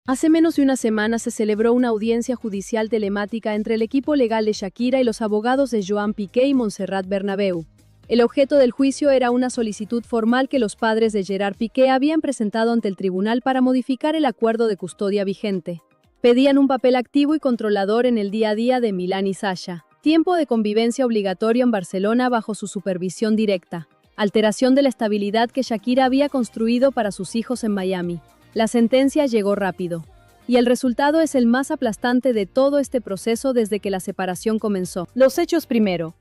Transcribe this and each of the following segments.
Hace menos de una semana se celebró una audiencia judicial telemática entre el equipo legal de Shakira y los abogados de Joan Piqué y Montserrat Bernabéu. El objeto del juicio era una solicitud formal que los padres de Gerard Piqué habían presentado ante el tribunal para modificar el acuerdo de custodia vigente. Pedían un papel activo y controlador en el día a día de Milán y Sasha, tiempo de convivencia obligatorio en Barcelona bajo su supervisión directa, alteración de la estabilidad que Shakira había construido para sus hijos en Miami. La sentencia llegó rápido, y el resultado es el más aplastante de todo este proceso desde que la separación comenzó. Los hechos primero.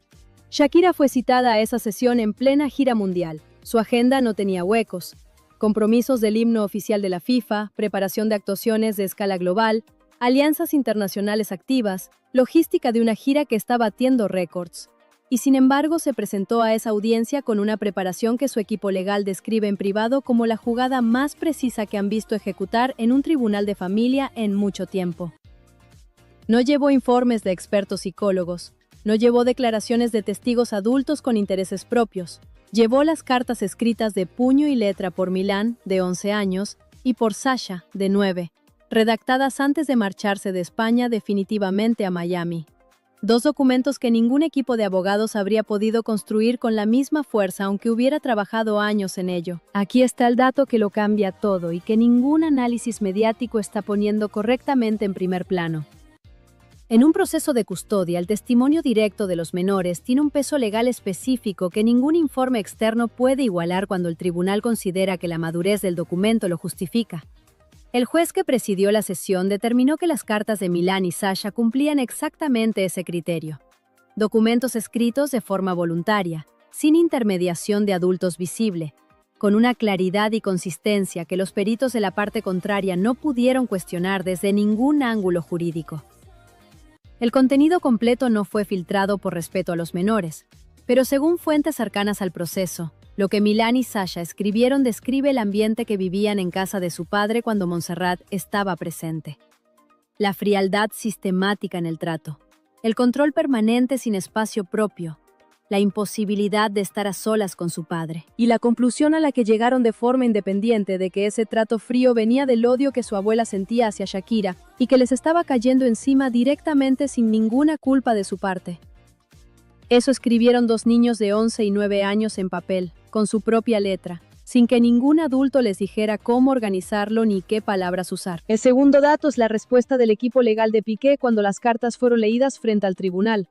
Shakira fue citada a esa sesión en plena gira mundial. Su agenda no tenía huecos. Compromisos del himno oficial de la FIFA, preparación de actuaciones de escala global, alianzas internacionales activas, logística de una gira que está batiendo récords. Y sin embargo se presentó a esa audiencia con una preparación que su equipo legal describe en privado como la jugada más precisa que han visto ejecutar en un tribunal de familia en mucho tiempo. No llevó informes de expertos psicólogos, no llevó declaraciones de testigos adultos con intereses propios, llevó las cartas escritas de puño y letra por Milán, de 11 años, y por Sasha, de 9, redactadas antes de marcharse de España definitivamente a Miami. Dos documentos que ningún equipo de abogados habría podido construir con la misma fuerza aunque hubiera trabajado años en ello. Aquí está el dato que lo cambia todo y que ningún análisis mediático está poniendo correctamente en primer plano. En un proceso de custodia, el testimonio directo de los menores tiene un peso legal específico que ningún informe externo puede igualar cuando el tribunal considera que la madurez del documento lo justifica. El juez que presidió la sesión determinó que las cartas de Milán y Sasha cumplían exactamente ese criterio. Documentos escritos de forma voluntaria, sin intermediación de adultos visible, con una claridad y consistencia que los peritos de la parte contraria no pudieron cuestionar desde ningún ángulo jurídico. El contenido completo no fue filtrado por respeto a los menores, pero según fuentes cercanas al proceso, lo que Milán y Sasha escribieron describe el ambiente que vivían en casa de su padre cuando Montserrat estaba presente. La frialdad sistemática en el trato, el control permanente sin espacio propio, la imposibilidad de estar a solas con su padre. Y la conclusión a la que llegaron de forma independiente de que ese trato frío venía del odio que su abuela sentía hacia Shakira y que les estaba cayendo encima directamente sin ninguna culpa de su parte. Eso escribieron dos niños de 11 y 9 años en papel, con su propia letra, sin que ningún adulto les dijera cómo organizarlo ni qué palabras usar. El segundo dato es la respuesta del equipo legal de Piqué cuando las cartas fueron leídas frente al tribunal.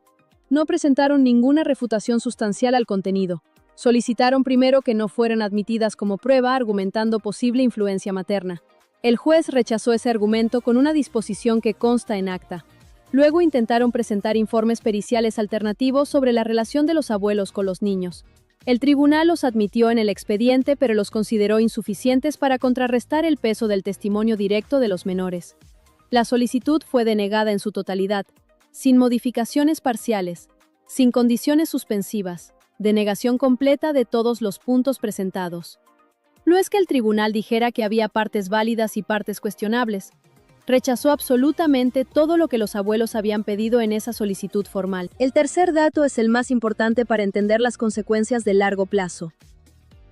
No presentaron ninguna refutación sustancial al contenido. Solicitaron primero que no fueran admitidas como prueba, argumentando posible influencia materna. El juez rechazó ese argumento con una disposición que consta en acta. Luego intentaron presentar informes periciales alternativos sobre la relación de los abuelos con los niños. El tribunal los admitió en el expediente, pero los consideró insuficientes para contrarrestar el peso del testimonio directo de los menores. La solicitud fue denegada en su totalidad, sin modificaciones parciales, sin condiciones suspensivas, denegación completa de todos los puntos presentados. No es que el tribunal dijera que había partes válidas y partes cuestionables. Rechazó absolutamente todo lo que los abuelos habían pedido en esa solicitud formal. El tercer dato es el más importante para entender las consecuencias de largo plazo.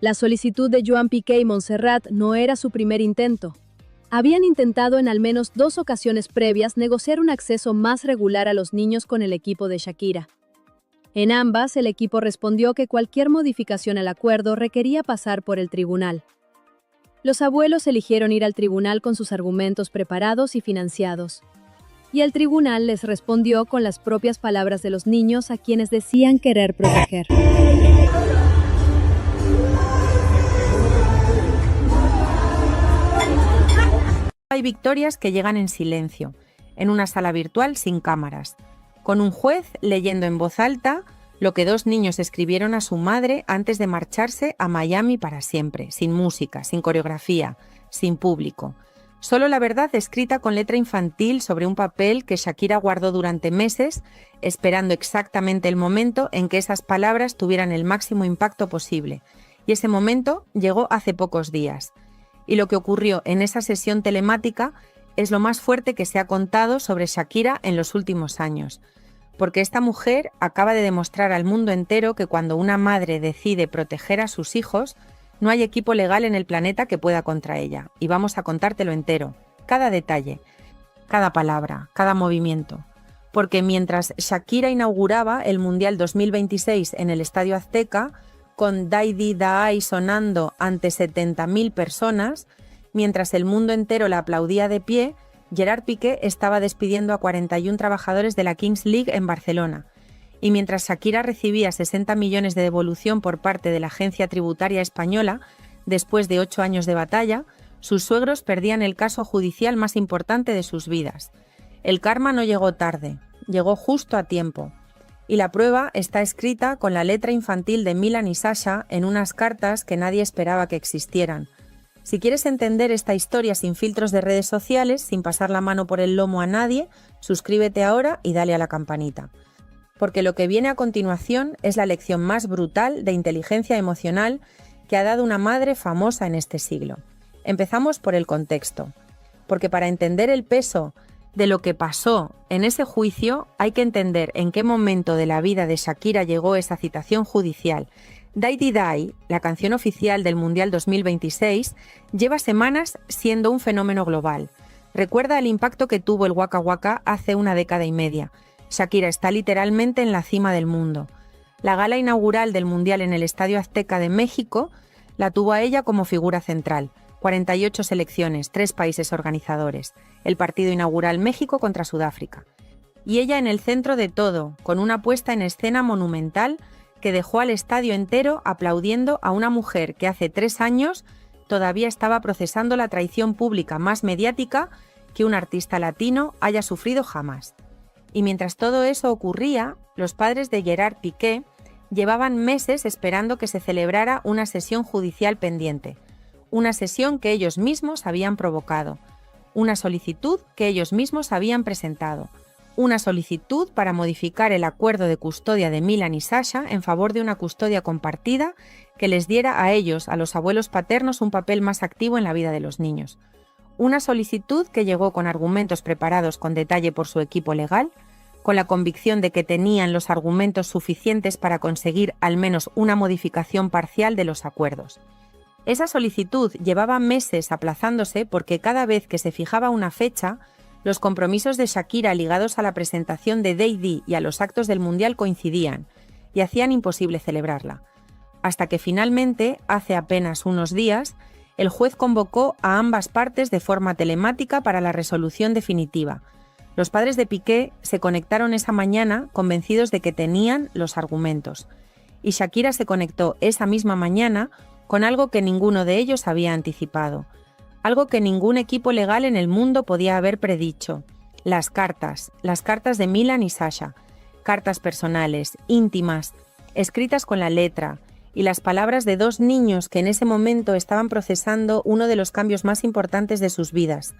La solicitud de Joan Piqué y Montserrat no era su primer intento. Habían intentado en al menos 2 ocasiones previas negociar un acceso más regular a los niños con el equipo de Shakira. En ambas, el equipo respondió que cualquier modificación al acuerdo requería pasar por el tribunal. Los abuelos eligieron ir al tribunal con sus argumentos preparados y financiados. Y el tribunal les respondió con las propias palabras de los niños a quienes decían querer proteger. Hay victorias que llegan en silencio, en una sala virtual sin cámaras, con un juez leyendo en voz alta lo que 2 niños escribieron a su madre antes de marcharse a Miami para siempre, sin música, sin coreografía, sin público. Solo la verdad escrita con letra infantil sobre un papel que Shakira guardó durante meses, esperando exactamente el momento en que esas palabras tuvieran el máximo impacto posible. Y ese momento llegó hace pocos días. Y lo que ocurrió en esa sesión telemática es lo más fuerte que se ha contado sobre Shakira en los últimos años. Porque esta mujer acaba de demostrar al mundo entero que cuando una madre decide proteger a sus hijos, no hay equipo legal en el planeta que pueda contra ella. Y vamos a contártelo entero. cada detalle, cada palabra, cada movimiento. Porque mientras Shakira inauguraba el Mundial 2026 en el Estadio Azteca, con Dai Di Dai sonando ante 70.000 personas, mientras el mundo entero la aplaudía de pie, Gerard Piqué estaba despidiendo a 41 trabajadores de la Kings League en Barcelona. Y mientras Shakira recibía 60 millones de devolución por parte de la Agencia Tributaria Española, después de 8 años de batalla, sus suegros perdían el caso judicial más importante de sus vidas. El karma no llegó tarde, llegó justo a tiempo. Y la prueba está escrita con la letra infantil de Milan y Sasha en unas cartas que nadie esperaba que existieran. Si quieres entender esta historia sin filtros de redes sociales, sin pasar la mano por el lomo a nadie, suscríbete ahora y dale a la campanita. Porque lo que viene a continuación es la lección más brutal de inteligencia emocional que ha dado una madre famosa en este siglo. Empezamos por el contexto, porque para entender el peso de lo que pasó en ese juicio hay que entender en qué momento de la vida de Shakira llegó esa citación judicial. Dai Di Dai, la canción oficial del Mundial 2026, lleva semanas siendo un fenómeno global. Recuerda el impacto que tuvo el Waka Waka hace una década y media. Shakira está literalmente en la cima del mundo. La gala inaugural del Mundial en el Estadio Azteca de México la tuvo a ella como figura central. 48 selecciones, 3 países organizadores. El partido inaugural México contra Sudáfrica. Y ella en el centro de todo, con una puesta en escena monumental que dejó al estadio entero aplaudiendo a una mujer que hace 3 años todavía estaba procesando la traición pública más mediática que un artista latino haya sufrido jamás. Y mientras todo eso ocurría, los padres de Gerard Piqué llevaban meses esperando que se celebrara una sesión judicial pendiente, una sesión que ellos mismos habían provocado, una solicitud que ellos mismos habían presentado, una solicitud para modificar el acuerdo de custodia de Milan y Sasha en favor de una custodia compartida que les diera a ellos, a los abuelos paternos, un papel más activo en la vida de los niños. Una solicitud que llegó con argumentos preparados con detalle por su equipo legal, con la convicción de que tenían los argumentos suficientes para conseguir al menos una modificación parcial de los acuerdos. Esa solicitud llevaba meses aplazándose porque cada vez que se fijaba una fecha, los compromisos de Shakira ligados a la presentación de Dai Di y a los actos del Mundial coincidían y hacían imposible celebrarla. Hasta que finalmente, hace apenas unos días, el juez convocó a ambas partes de forma telemática para la resolución definitiva. Los padres de Piqué se conectaron esa mañana convencidos de que tenían los argumentos. Y Shakira se conectó esa misma mañana con algo que ninguno de ellos había anticipado. Algo que ningún equipo legal en el mundo podía haber predicho. Las cartas de Milan y Sasha. Cartas personales, íntimas, escritas con la letra, y las palabras de 2 niños que en ese momento estaban procesando uno de los cambios más importantes de sus vidas.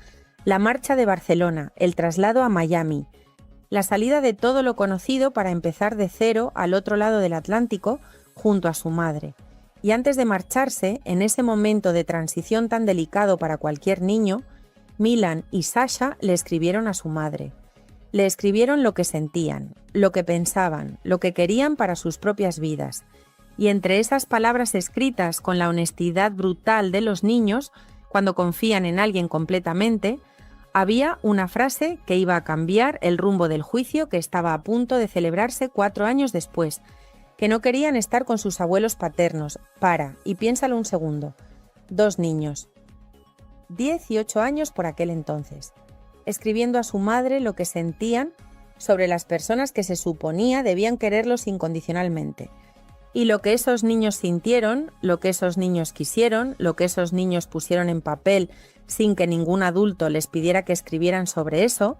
La marcha de Barcelona, el traslado a Miami, la salida de todo lo conocido para empezar de cero al otro lado del Atlántico junto a su madre. Y antes de marcharse, en ese momento de transición tan delicado para cualquier niño, Milan y Sasha le escribieron a su madre. Le escribieron lo que sentían, lo que pensaban, lo que querían para sus propias vidas. Y entre esas palabras escritas con la honestidad brutal de los niños, cuando confían en alguien completamente, había una frase que iba a cambiar el rumbo del juicio que estaba a punto de celebrarse 4 años después, que no querían estar con sus abuelos paternos. Y piénsalo un segundo. 2 niños, 10 y 8 años por aquel entonces, escribiendo a su madre lo que sentían sobre las personas que se suponía debían quererlos incondicionalmente. Y lo que esos niños sintieron, lo que esos niños quisieron, lo que esos niños pusieron en papel sin que ningún adulto les pidiera que escribieran sobre eso,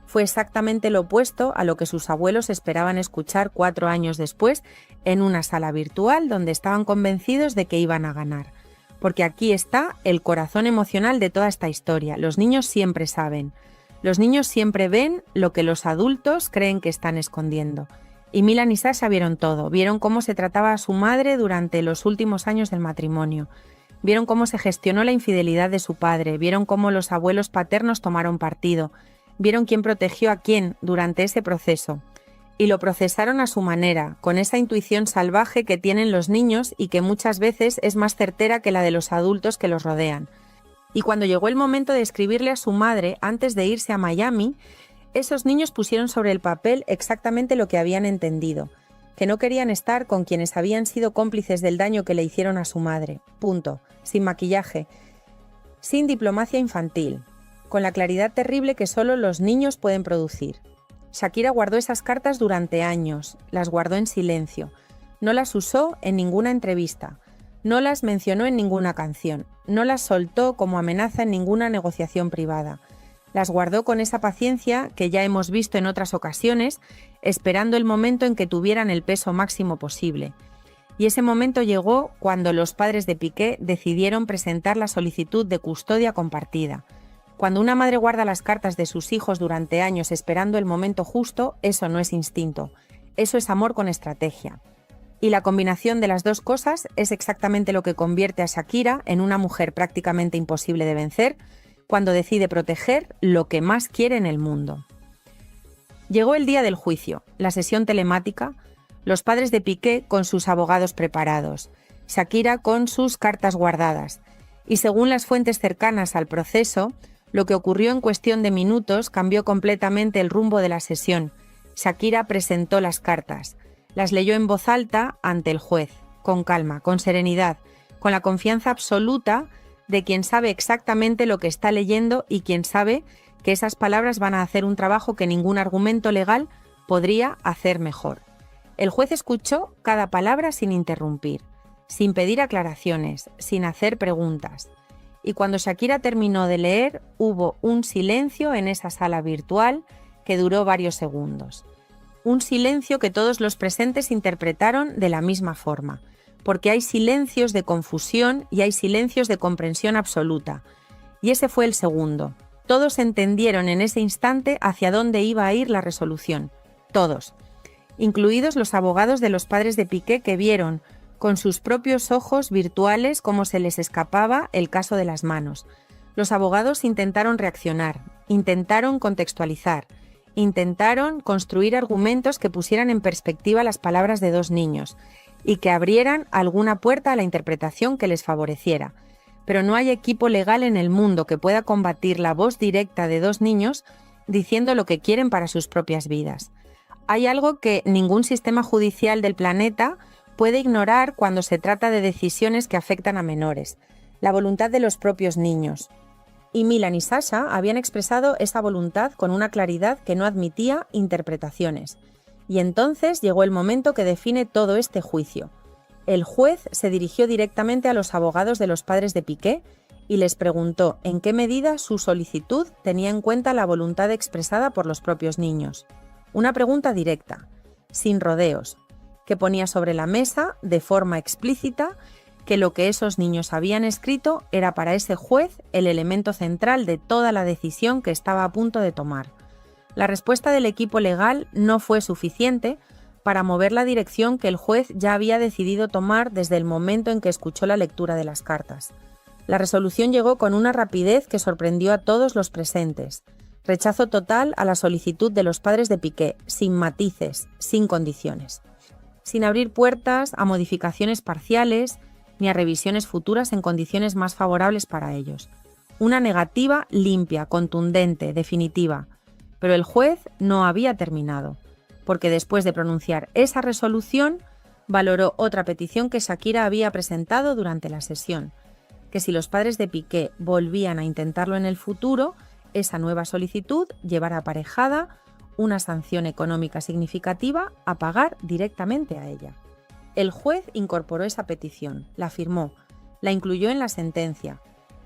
fue exactamente lo opuesto a lo que sus abuelos esperaban escuchar 4 años después en una sala virtual donde estaban convencidos de que iban a ganar. Porque aquí está el corazón emocional de toda esta historia. Los niños siempre saben. Los niños siempre ven lo que los adultos creen que están escondiendo. Y Milan y Sasha vieron todo. Vieron cómo se trataba a su madre durante los últimos años del matrimonio. Vieron cómo se gestionó la infidelidad de su padre. Vieron cómo los abuelos paternos tomaron partido. Vieron quién protegió a quién durante ese proceso. Y lo procesaron a su manera, con esa intuición salvaje que tienen los niños y que muchas veces es más certera que la de los adultos que los rodean. Y cuando llegó el momento de escribirle a su madre antes de irse a Miami, esos niños pusieron sobre el papel exactamente lo que habían entendido, que no querían estar con quienes habían sido cómplices del daño que le hicieron a su madre. Punto. Sin maquillaje, sin diplomacia infantil, con la claridad terrible que solo los niños pueden producir. Shakira guardó esas cartas durante años, las guardó en silencio, no las usó en ninguna entrevista, no las mencionó en ninguna canción, no las soltó como amenaza en ninguna negociación privada. Las guardó con esa paciencia que ya hemos visto en otras ocasiones, esperando el momento en que tuvieran el peso máximo posible. Y ese momento llegó cuando los padres de Piqué decidieron presentar la solicitud de custodia compartida. Cuando una madre guarda las cartas de sus hijos durante años esperando el momento justo, eso no es instinto, eso es amor con estrategia. Y la combinación de las dos cosas es exactamente lo que convierte a Shakira en una mujer prácticamente imposible de vencer cuando decide proteger lo que más quiere en el mundo. Llegó el día del juicio, la sesión telemática, los padres de Piqué con sus abogados preparados, Shakira con sus cartas guardadas, y según las fuentes cercanas al proceso, lo que ocurrió en cuestión de minutos cambió completamente el rumbo de la sesión. Shakira presentó las cartas, las leyó en voz alta ante el juez, con calma, con serenidad, con la confianza absoluta de quien sabe exactamente lo que está leyendo y quien sabe que esas palabras van a hacer un trabajo que ningún argumento legal podría hacer mejor. El juez escuchó cada palabra sin interrumpir, sin pedir aclaraciones, sin hacer preguntas. Y cuando Shakira terminó de leer, hubo un silencio en esa sala virtual que duró varios segundos. Un silencio que todos los presentes interpretaron de la misma forma, porque hay silencios de confusión y hay silencios de comprensión absoluta. Y ese fue el segundo. Todos entendieron en ese instante hacia dónde iba a ir la resolución. Todos. Incluidos los abogados de los padres de Piqué que vieron con sus propios ojos virtuales cómo se les escapaba el caso de las manos. Los abogados intentaron reaccionar, intentaron contextualizar, intentaron construir argumentos que pusieran en perspectiva las palabras de dos niños y que abrieran alguna puerta a la interpretación que les favoreciera. Pero no hay equipo legal en el mundo que pueda combatir la voz directa de dos niños diciendo lo que quieren para sus propias vidas. Hay algo que ningún sistema judicial del planeta puede ignorar cuando se trata de decisiones que afectan a menores: la voluntad de los propios niños. Y Milan y Sasha habían expresado esa voluntad con una claridad que no admitía interpretaciones. Y entonces llegó el momento que define todo este juicio. El juez se dirigió directamente a los abogados de los padres de Piqué y les preguntó en qué medida su solicitud tenía en cuenta la voluntad expresada por los propios niños. Una pregunta directa, sin rodeos, que ponía sobre la mesa, de forma explícita, que lo que esos niños habían escrito era para ese juez el elemento central de toda la decisión que estaba a punto de tomar. La respuesta del equipo legal no fue suficiente para mover la dirección que el juez ya había decidido tomar desde el momento en que escuchó la lectura de las cartas. La resolución llegó con una rapidez que sorprendió a todos los presentes. Rechazo total a la solicitud de los padres de Piqué, sin matices, sin condiciones. Sin abrir puertas a modificaciones parciales ni a revisiones futuras en condiciones más favorables para ellos. Una negativa limpia, contundente, definitiva. Pero el juez no había terminado, porque después de pronunciar esa resolución, valoró otra petición que Shakira había presentado durante la sesión, que si los padres de Piqué volvían a intentarlo en el futuro, esa nueva solicitud llevara aparejada una sanción económica significativa a pagar directamente a ella. El juez incorporó esa petición, la firmó, la incluyó en la sentencia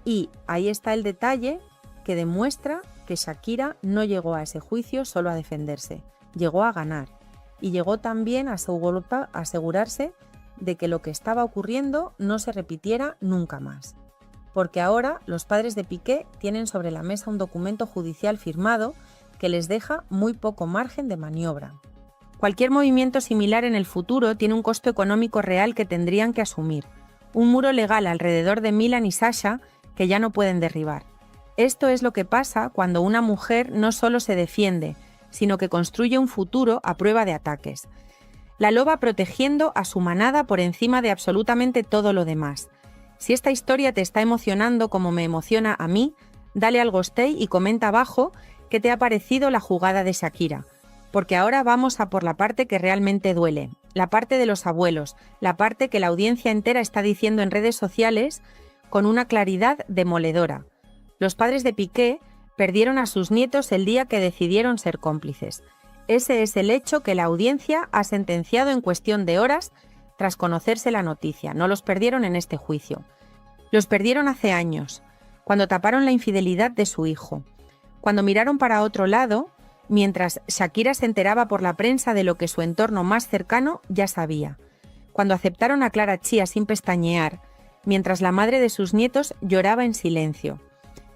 y ahí está el detalle que demuestra que Shakira no llegó a ese juicio solo a defenderse, llegó a ganar y llegó también a asegurarse de que lo que estaba ocurriendo no se repitiera nunca más. Porque ahora los padres de Piqué tienen sobre la mesa un documento judicial firmado que les deja muy poco margen de maniobra. Cualquier movimiento similar en el futuro tiene un costo económico real que tendrían que asumir, un muro legal alrededor de Milan y Sasha que ya no pueden derribar. Esto es lo que pasa cuando una mujer no solo se defiende, sino que construye un futuro a prueba de ataques. La loba protegiendo a su manada por encima de absolutamente todo lo demás. Si esta historia te está emocionando como me emociona a mí, dale al gostei y comenta abajo qué te ha parecido la jugada de Shakira. Porque ahora vamos a por la parte que realmente duele, la parte de los abuelos, la parte que la audiencia entera está diciendo en redes sociales con una claridad demoledora. Los padres de Piqué perdieron a sus nietos el día que decidieron ser cómplices. Ese es el hecho que la audiencia ha sentenciado en cuestión de horas tras conocerse la noticia. No los perdieron en este juicio. Los perdieron hace años, cuando taparon la infidelidad de su hijo, cuando miraron para otro lado, mientras Shakira se enteraba por la prensa de lo que su entorno más cercano ya sabía, cuando aceptaron a Clara Chía sin pestañear, mientras la madre de sus nietos lloraba en silencio,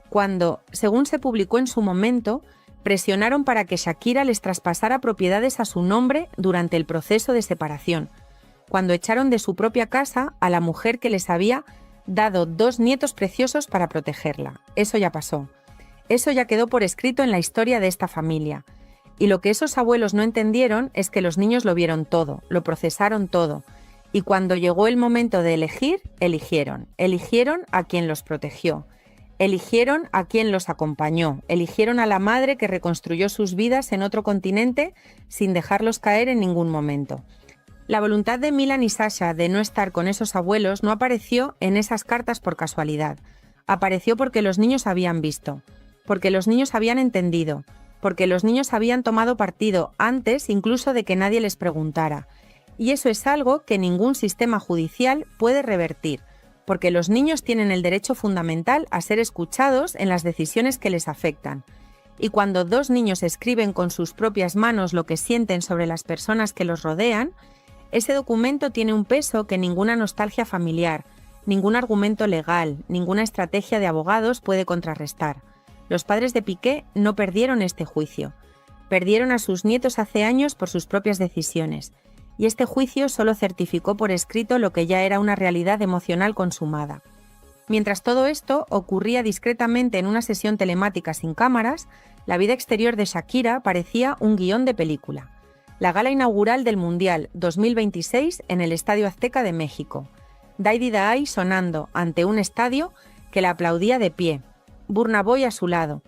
cuando, según se publicó en su momento, presionaron para que Shakira les traspasara propiedades a su nombre durante el proceso de separación, cuando echaron de su propia casa a la mujer que les había dado 2 nietos preciosos para protegerla. Eso ya pasó. Eso ya quedó por escrito en la historia de esta familia. Y lo que esos abuelos no entendieron es que los niños lo vieron todo, lo procesaron todo. Y cuando llegó el momento de elegir, eligieron. Eligieron a quien los protegió. Eligieron a quien los acompañó. Eligieron a la madre que reconstruyó sus vidas en otro continente sin dejarlos caer en ningún momento. La voluntad de Milan y Sasha de no estar con esos abuelos no apareció en esas cartas por casualidad. Apareció porque los niños habían visto, porque los niños habían entendido, porque los niños habían tomado partido antes incluso de que nadie les preguntara. Y eso es algo que ningún sistema judicial puede revertir, porque los niños tienen el derecho fundamental a ser escuchados en las decisiones que les afectan. Y cuando 2 niños escriben con sus propias manos lo que sienten sobre las personas que los rodean, ese documento tiene un peso que ninguna nostalgia familiar, ningún argumento legal, ninguna estrategia de abogados puede contrarrestar. Los padres de Piqué no perdieron este juicio. Perdieron a sus nietos hace años por sus propias decisiones. Y este juicio solo certificó por escrito lo que ya era una realidad emocional consumada. Mientras todo esto ocurría discretamente en una sesión telemática sin cámaras, la vida exterior de Shakira parecía un guión de película. La gala inaugural del Mundial 2026 en el Estadio Azteca de México. Daddy Day sonando ante un estadio que la aplaudía de pie. Burna Boy a su lado.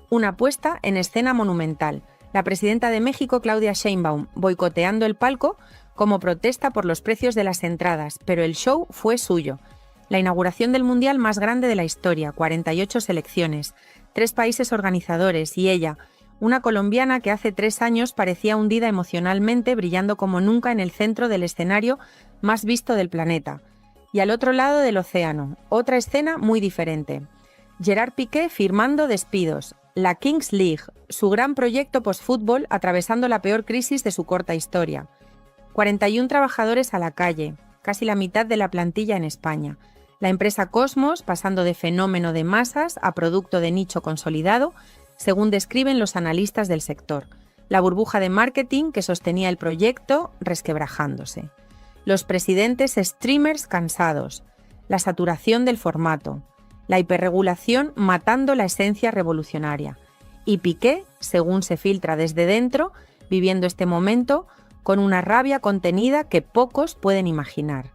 Una puesta en escena monumental. La presidenta de México, Claudia Sheinbaum, boicoteando el palco como protesta por los precios de las entradas, pero el show fue suyo. La inauguración del Mundial más grande de la historia, 48 selecciones, 3 países organizadores y ella, una colombiana que hace 3 años parecía hundida emocionalmente, brillando como nunca en el centro del escenario más visto del planeta. Y al otro lado del océano, otra escena muy diferente. Gerard Piqué firmando despidos. La Kings League, su gran proyecto post-fútbol atravesando la peor crisis de su corta historia. 41 trabajadores a la calle, casi la mitad de la plantilla en España. La empresa Cosmos pasando de fenómeno de masas a producto de nicho consolidado, según describen los analistas del sector. La burbuja de marketing que sostenía el proyecto resquebrajándose. Los presidentes streamers cansados. La saturación del formato. La hiperregulación matando la esencia revolucionaria. Y Piqué, según se filtra desde dentro, viviendo este momento con una rabia contenida que pocos pueden imaginar.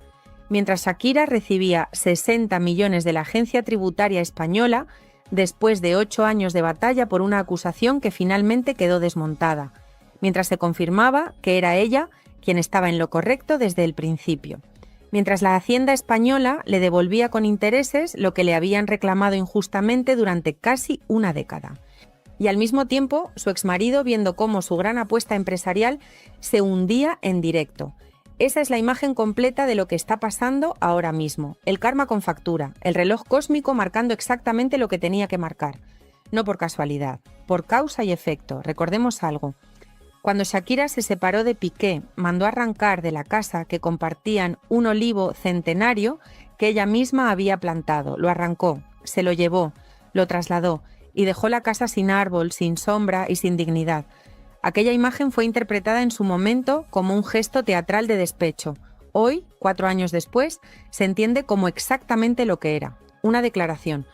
Mientras Shakira recibía 60 millones de la agencia tributaria española después de 8 años de batalla por una acusación que finalmente quedó desmontada, mientras se confirmaba que era ella quien estaba en lo correcto desde el principio. Mientras la Hacienda española le devolvía con intereses lo que le habían reclamado injustamente durante casi una década. Y al mismo tiempo, su exmarido viendo cómo su gran apuesta empresarial se hundía en directo. Esa es la imagen completa de lo que está pasando ahora mismo. El karma con factura, el reloj cósmico marcando exactamente lo que tenía que marcar. No por casualidad, por causa y efecto. Recordemos algo. Cuando Shakira se separó de Piqué, mandó arrancar de la casa que compartían un olivo centenario que ella misma había plantado. Lo arrancó, se lo llevó, lo trasladó y dejó la casa sin árbol, sin sombra y sin dignidad. Aquella imagen fue interpretada en su momento como un gesto teatral de despecho. Hoy, 4 años después, se entiende como exactamente lo que era, una declaración.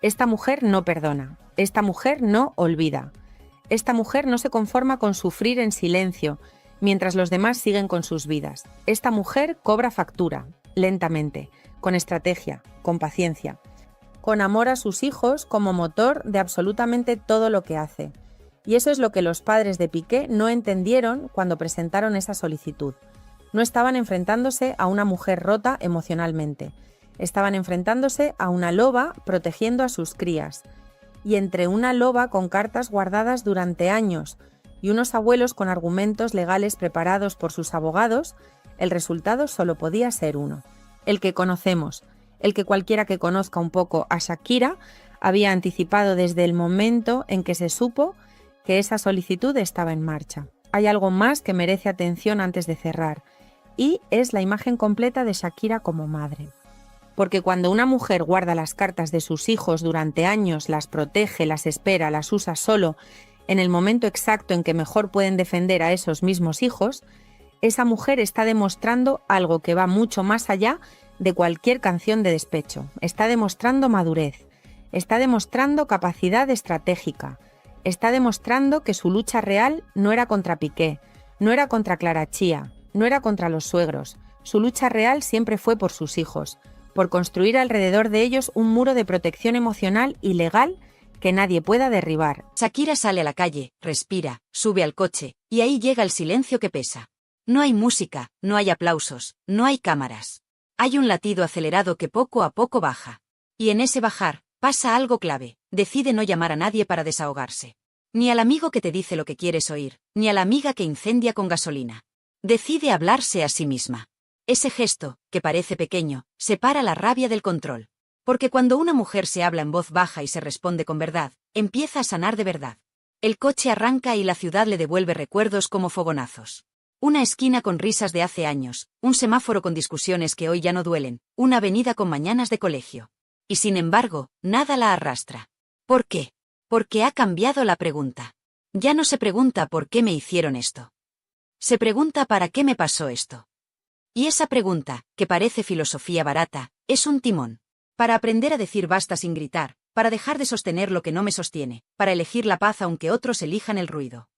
Esta mujer no perdona, esta mujer no olvida. Esta mujer no se conforma con sufrir en silencio, mientras los demás siguen con sus vidas. Esta mujer cobra factura, lentamente, con estrategia, con paciencia, con amor a sus hijos como motor de absolutamente todo lo que hace. Y eso es lo que los padres de Piqué no entendieron cuando presentaron esa solicitud. No estaban enfrentándose a una mujer rota emocionalmente. Estaban enfrentándose a una loba protegiendo a sus crías. Y entre una loba con cartas guardadas durante años y unos abuelos con argumentos legales preparados por sus abogados, el resultado solo podía ser uno. El que conocemos, el que cualquiera que conozca un poco a Shakira había anticipado desde el momento en que se supo que esa solicitud estaba en marcha. Hay algo más que merece atención antes de cerrar, y es la imagen completa de Shakira como madre. Porque cuando una mujer guarda las cartas de sus hijos durante años, las protege, las espera, las usa solo, en el momento exacto en que mejor pueden defender a esos mismos hijos, esa mujer está demostrando algo que va mucho más allá de cualquier canción de despecho. Está demostrando madurez, está demostrando capacidad estratégica, está demostrando que su lucha real no era contra Piqué, no era contra Clara Chía, no era contra los suegros. Su lucha real siempre fue por sus hijos, por construir alrededor de ellos un muro de protección emocional y legal que nadie pueda derribar. Shakira sale a la calle, respira, sube al coche, y ahí llega el silencio que pesa. No hay música, no hay aplausos, no hay cámaras. Hay un latido acelerado que poco a poco baja. Y en ese bajar, pasa algo clave, decide no llamar a nadie para desahogarse. Ni al amigo que te dice lo que quieres oír, ni a la amiga que incendia con gasolina. Decide hablarse a sí misma. Ese gesto, que parece pequeño, separa la rabia del control. Porque cuando una mujer se habla en voz baja y se responde con verdad, empieza a sanar de verdad. El coche arranca y la ciudad le devuelve recuerdos como fogonazos. Una esquina con risas de hace años, un semáforo con discusiones que hoy ya no duelen, una avenida con mañanas de colegio. Y sin embargo, nada la arrastra. ¿Por qué? Porque ha cambiado la pregunta. Ya no se pregunta por qué me hicieron esto. Se pregunta para qué me pasó esto. Y esa pregunta, que parece filosofía barata, es un timón. Para aprender a decir basta sin gritar, para dejar de sostener lo que no me sostiene, para elegir la paz aunque otros elijan el ruido.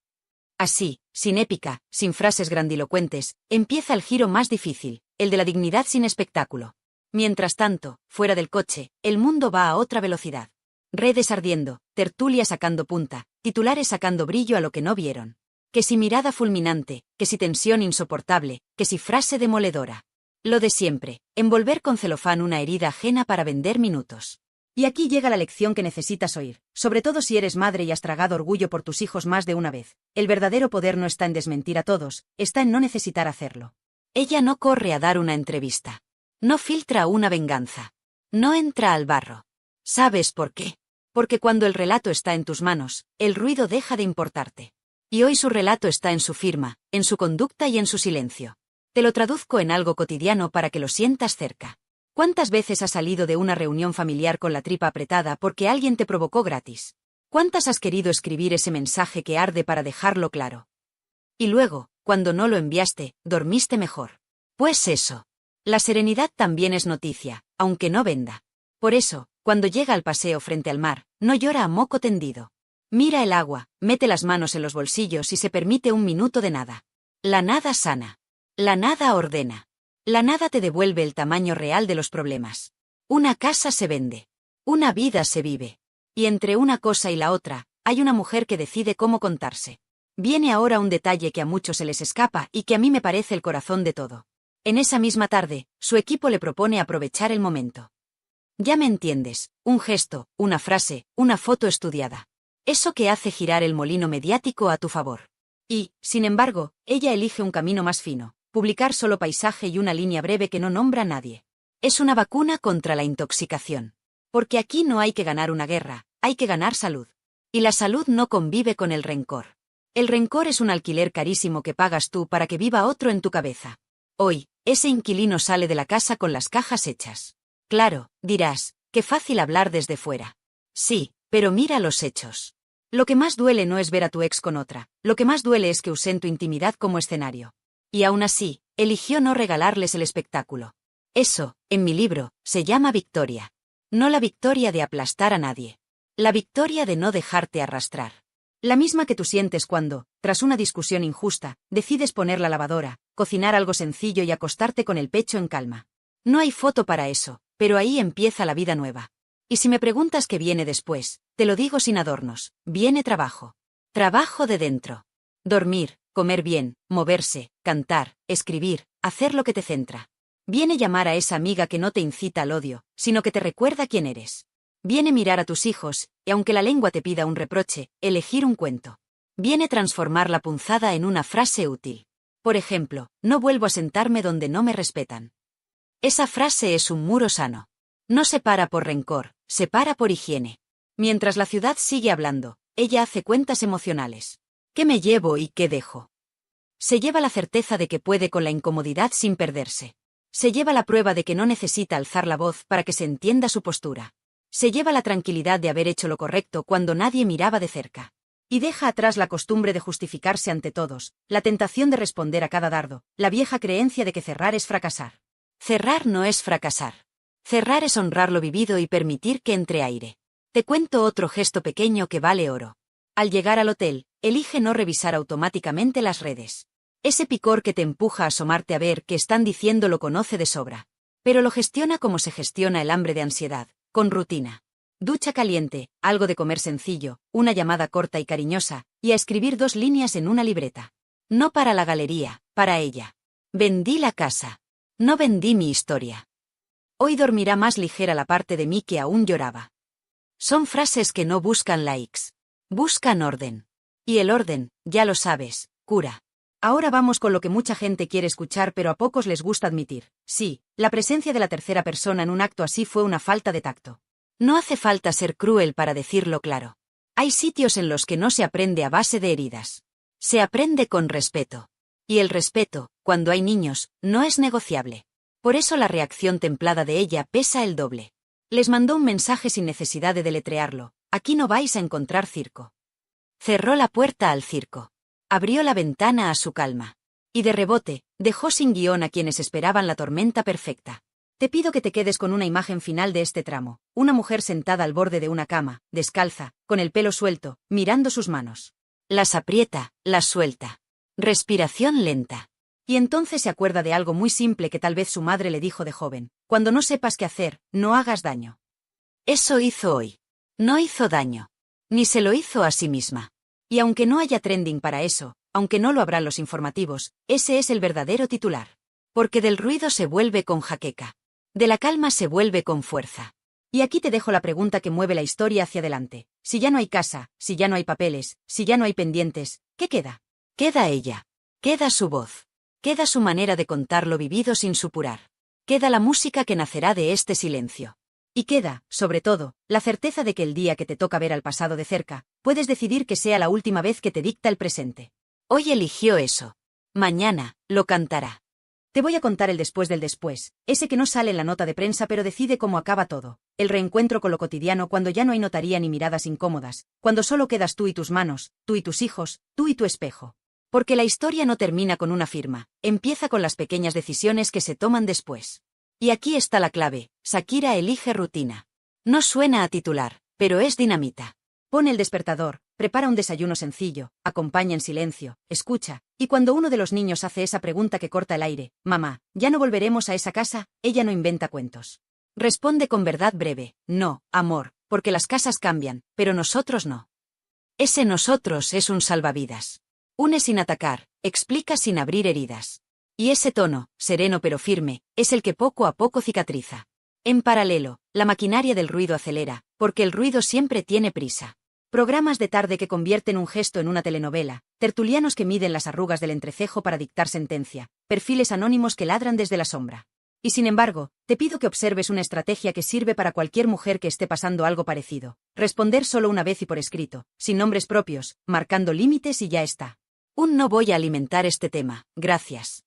Así, sin épica, sin frases grandilocuentes, empieza el giro más difícil, el de la dignidad sin espectáculo. Mientras tanto, fuera del coche, el mundo va a otra velocidad. Redes ardiendo, tertulia sacando punta, titulares sacando brillo a lo que no vieron. Que si mirada fulminante, que si tensión insoportable, que si frase demoledora. Lo de siempre, envolver con celofán una herida ajena para vender minutos. Y aquí llega la lección que necesitas oír, sobre todo si eres madre y has tragado orgullo por tus hijos más de una vez. El verdadero poder no está en desmentir a todos, está en no necesitar hacerlo. Ella no corre a dar una entrevista. No filtra una venganza. No entra al barro. ¿Sabes por qué? Porque cuando el relato está en tus manos, el ruido deja de importarte. Y hoy su relato está en su firma, en su conducta y en su silencio. Te lo traduzco en algo cotidiano para que lo sientas cerca. ¿Cuántas veces has salido de una reunión familiar con la tripa apretada porque alguien te provocó gratis? ¿Cuántas has querido escribir ese mensaje que arde para dejarlo claro? Y luego, cuando no lo enviaste, dormiste mejor. Pues eso. La serenidad también es noticia, aunque no venda. Por eso, cuando llega al paseo frente al mar, no llora a moco tendido. Mira el agua, mete las manos en los bolsillos y se permite un minuto de nada. La nada sana. La nada ordena. La nada te devuelve el tamaño real de los problemas. Una casa se vende. Una vida se vive. Y entre una cosa y la otra, hay una mujer que decide cómo contarse. Viene ahora un detalle que a muchos se les escapa y que a mí me parece el corazón de todo. En esa misma tarde, su equipo le propone aprovechar el momento. Ya me entiendes, un gesto, una frase, una foto estudiada. Eso que hace girar el molino mediático a tu favor. Y, sin embargo, ella elige un camino más fino. Publicar solo paisaje y una línea breve que no nombra a nadie. Es una vacuna contra la intoxicación. Porque aquí no hay que ganar una guerra, hay que ganar salud. Y la salud no convive con el rencor. El rencor es un alquiler carísimo que pagas tú para que viva otro en tu cabeza. Hoy, ese inquilino sale de la casa con las cajas hechas. Claro, dirás, qué fácil hablar desde fuera. Sí, pero mira los hechos. Lo que más duele no es ver a tu ex con otra, lo que más duele es que usen tu intimidad como escenario. Y aún así, eligió no regalarles el espectáculo. Eso, en mi libro, se llama victoria. No la victoria de aplastar a nadie. La victoria de no dejarte arrastrar. La misma que tú sientes cuando, tras una discusión injusta, decides poner la lavadora, cocinar algo sencillo y acostarte con el pecho en calma. No hay foto para eso, pero ahí empieza la vida nueva. Y si me preguntas qué viene después, te lo digo sin adornos, viene trabajo. Trabajo de dentro. Dormir, comer bien, moverse, cantar, escribir, hacer lo que te centra. Viene llamar a esa amiga que no te incita al odio, sino que te recuerda quién eres. Viene mirar a tus hijos, y aunque la lengua te pida un reproche, elegir un cuento. Viene transformar la punzada en una frase útil. Por ejemplo, no vuelvo a sentarme donde no me respetan. Esa frase es un muro sano. No se para por rencor, se para por higiene. Mientras la ciudad sigue hablando, ella hace cuentas emocionales. ¿Qué me llevo y qué dejo? Se lleva la certeza de que puede con la incomodidad sin perderse. Se lleva la prueba de que no necesita alzar la voz para que se entienda su postura. Se lleva la tranquilidad de haber hecho lo correcto cuando nadie miraba de cerca. Y deja atrás la costumbre de justificarse ante todos, la tentación de responder a cada dardo, la vieja creencia de que cerrar es fracasar. Cerrar no es fracasar. Cerrar es honrar lo vivido y permitir que entre aire. Te cuento otro gesto pequeño que vale oro. Al llegar al hotel, elige no revisar automáticamente las redes. Ese picor que te empuja a asomarte a ver qué están diciendo lo conoce de sobra. Pero lo gestiona como se gestiona el hambre de ansiedad, con rutina. Ducha caliente, algo de comer sencillo, una llamada corta y cariñosa, y a escribir 2 líneas en una libreta. No para la galería, para ella. Vendí la casa. No vendí mi historia. Hoy dormirá más ligera la parte de mí que aún lloraba. Son frases que no buscan likes. Buscan orden. Y el orden, ya lo sabes, cura. Ahora vamos con lo que mucha gente quiere escuchar pero a pocos les gusta admitir. Sí, la presencia de la tercera persona en un acto así fue una falta de tacto. No hace falta ser cruel para decirlo claro. Hay sitios en los que no se aprende a base de heridas. Se aprende con respeto. Y el respeto, cuando hay niños, no es negociable. Por eso la reacción templada de ella pesa el doble. Les mandó un mensaje sin necesidad de deletrearlo. Aquí no vais a encontrar circo. Cerró la puerta al circo. Abrió la ventana a su calma. Y de rebote, dejó sin guión a quienes esperaban la tormenta perfecta. Te pido que te quedes con una imagen final de este tramo. Una mujer sentada al borde de una cama, descalza, con el pelo suelto, mirando sus manos. Las aprieta, las suelta. Respiración lenta. Y entonces se acuerda de algo muy simple que tal vez su madre le dijo de joven. Cuando no sepas qué hacer, no hagas daño. Eso hizo hoy. No hizo daño. Ni se lo hizo a sí misma. Y aunque no haya trending para eso, aunque no lo habrán los informativos, ese es el verdadero titular. Porque del ruido se vuelve con jaqueca. De la calma se vuelve con fuerza. Y aquí te dejo la pregunta que mueve la historia hacia adelante. Si ya no hay casa, si ya no hay papeles, si ya no hay pendientes, ¿qué queda? Queda ella. Queda su voz. Queda su manera de contar lo vivido sin supurar. Queda la música que nacerá de este silencio. Y queda, sobre todo, la certeza de que el día que te toca ver al pasado de cerca, puedes decidir que sea la última vez que te dicta el presente. Hoy eligió eso. Mañana, lo cantará. Te voy a contar el después del después, ese que no sale en la nota de prensa pero decide cómo acaba todo, el reencuentro con lo cotidiano cuando ya no hay notaría ni miradas incómodas, cuando solo quedas tú y tus manos, tú y tus hijos, tú y tu espejo. Porque la historia no termina con una firma, empieza con las pequeñas decisiones que se toman después. Y aquí está la clave, Shakira elige rutina. No suena a titular, pero es dinamita. Pone el despertador, prepara un desayuno sencillo, acompaña en silencio, escucha, y cuando uno de los niños hace esa pregunta que corta el aire, mamá, ¿ya no volveremos a esa casa?, ella no inventa cuentos. Responde con verdad breve, no, amor, porque las casas cambian, pero nosotros no. Ese nosotros es un salvavidas. Une sin atacar, explica sin abrir heridas. Y ese tono, sereno pero firme, es el que poco a poco cicatriza. En paralelo, la maquinaria del ruido acelera, porque el ruido siempre tiene prisa. Programas de tarde que convierten un gesto en una telenovela, tertulianos que miden las arrugas del entrecejo para dictar sentencia, perfiles anónimos que ladran desde la sombra. Y sin embargo, te pido que observes una estrategia que sirve para cualquier mujer que esté pasando algo parecido. Responder solo una vez y por escrito, sin nombres propios, marcando límites y ya está. No voy a alimentar este tema, gracias.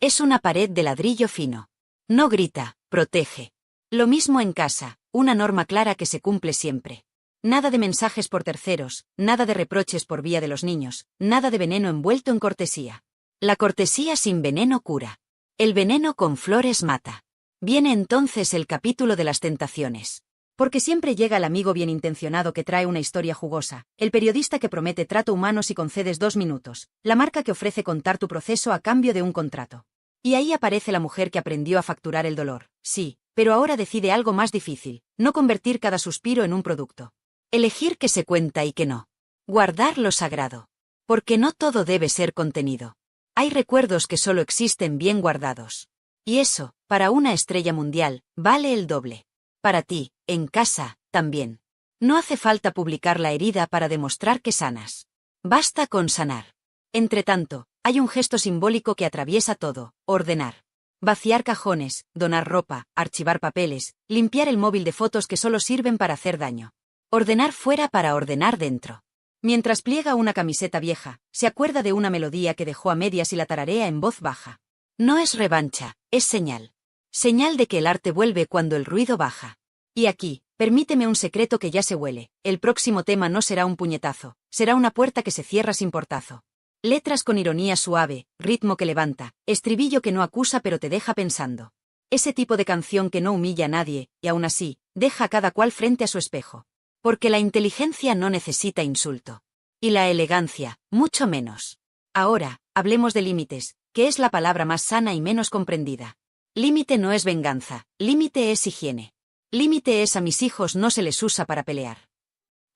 Es una pared de ladrillo fino. No grita, protege. Lo mismo en casa, una norma clara que se cumple siempre. Nada de mensajes por terceros, nada de reproches por vía de los niños, nada de veneno envuelto en cortesía. La cortesía sin veneno cura. El veneno con flores mata. Viene entonces el capítulo de las tentaciones. Porque siempre llega el amigo bien intencionado que trae una historia jugosa, el periodista que promete trato humano si concedes 2 minutos, la marca que ofrece contar tu proceso a cambio de un contrato. Y ahí aparece la mujer que aprendió a facturar el dolor, sí, pero ahora decide algo más difícil, no convertir cada suspiro en un producto. Elegir qué se cuenta y qué no. Guardar lo sagrado. Porque no todo debe ser contenido. Hay recuerdos que solo existen bien guardados. Y eso, para una estrella mundial, vale el doble. Para ti, en casa, también. No hace falta publicar la herida para demostrar que sanas. Basta con sanar. Entretanto, hay un gesto simbólico que atraviesa todo: ordenar. Vaciar cajones, donar ropa, archivar papeles, limpiar el móvil de fotos que solo sirven para hacer daño. Ordenar fuera para ordenar dentro. Mientras pliega una camiseta vieja, se acuerda de una melodía que dejó a medias y la tararea en voz baja. No es revancha, es señal. Señal de que el arte vuelve cuando el ruido baja. Y aquí, permíteme un secreto que ya se huele: el próximo tema no será un puñetazo, será una puerta que se cierra sin portazo. Letras con ironía suave, ritmo que levanta, estribillo que no acusa pero te deja pensando. Ese tipo de canción que no humilla a nadie, y aún así, deja a cada cual frente a su espejo. Porque la inteligencia no necesita insulto. Y la elegancia, mucho menos. Ahora, hablemos de límites, que es la palabra más sana y menos comprendida. Límite no es venganza, límite es higiene. Límite es: a mis hijos no se les usa para pelear.